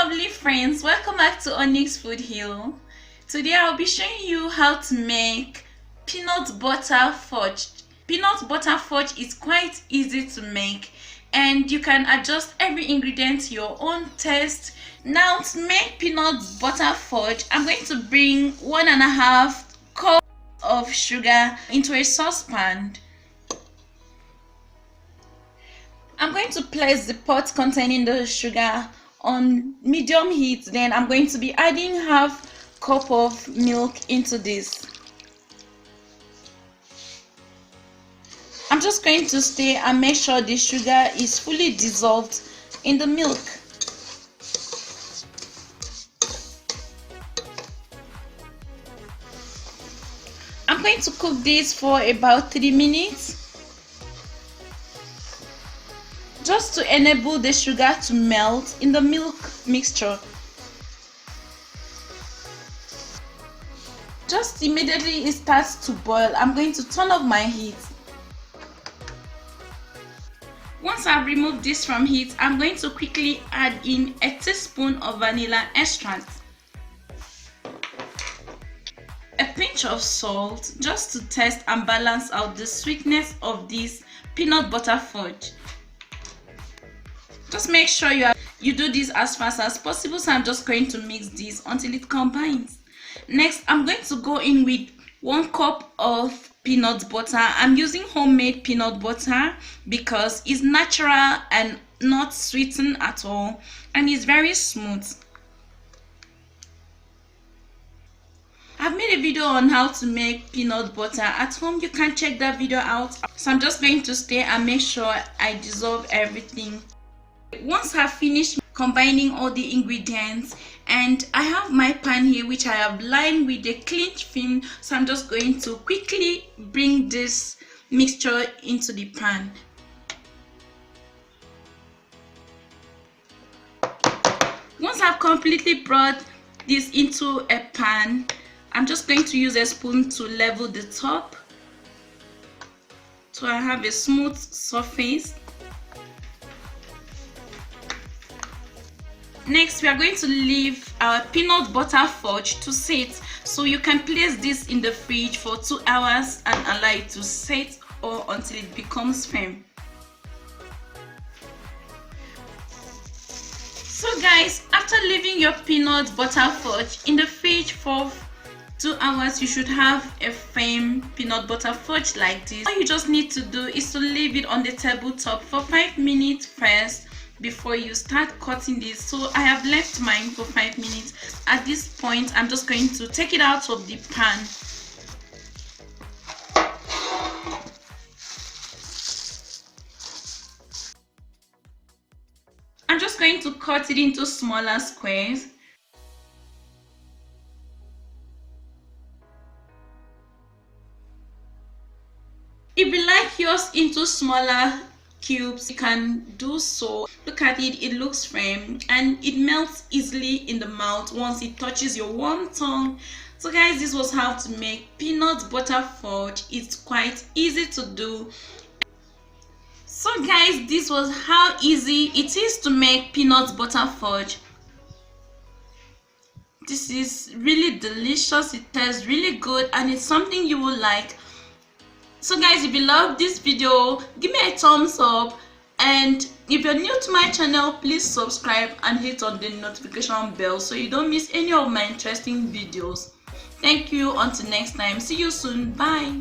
lovely friends, welcome back to Onyx Food Hill. Today I'll be showing you how to make peanut butter fudge. Peanut butter fudge is quite easy to make and you can adjust every ingredient to your own taste. Now to make peanut butter fudge, I'm going to bring 1.5 cups of sugar into a saucepan. I'm going to place the pot containing the sugar on medium heat. Then I'm going to be adding half cup of milk into this. I'm just going to stir and make sure the sugar is fully dissolved in the milk. I'm going to cook this for about 3 minutes, just to enable the sugar to melt in the milk mixture. Just immediately it starts to boil, I'm going to turn off my heat. Once I've removed this from heat, I'm going to quickly add in a teaspoon of vanilla extract, a pinch of salt, just to test and balance out the sweetness of this peanut butter fudge. Just make sure you do this as fast as possible. So I'm just going to mix this until it combines. Next, I'm going to go in with 1 cup of peanut butter. I'm using homemade peanut butter because it's natural and not sweetened at all, and it's very smooth. I've made a video on how to make peanut butter at home. You can check that video out. So I'm just going to stir and make sure I dissolve everything. Once I've finished combining all the ingredients, and I have my pan here which I have lined with a cling film, so I'm just going to quickly bring this mixture into the pan. Once I've completely brought this into a pan, I'm just going to use a spoon to level the top so I have a smooth surface. Next, we are going to leave our peanut butter fudge to set. So you can place this in the fridge for 2 hours and allow it to set or until it becomes firm. So guys, after leaving your peanut butter fudge in the fridge for 2 hours, you should have a firm peanut butter fudge like this. All you just need to do is to leave it on the tabletop for 5 minutes first before you start cutting this. So I have left mine for 5 minutes. At this point, I'm just going to take it out of the pan. I'm just going to cut it into smaller squares. If you like yours into smaller cubes, you can do so. Look at it, it looks firm and it melts easily in the mouth once it touches your warm tongue. So guys, this was how to make peanut butter fudge. It's quite easy to do. So guys, this was how easy it is to make peanut butter fudge. This is really delicious, it tastes really good, and it's something you will like. So guys, if you love this video, give me a thumbs up, and if you're new to my channel, please subscribe and hit on the notification bell so you don't miss any of my interesting videos. Thank you, until next time, see you soon, bye.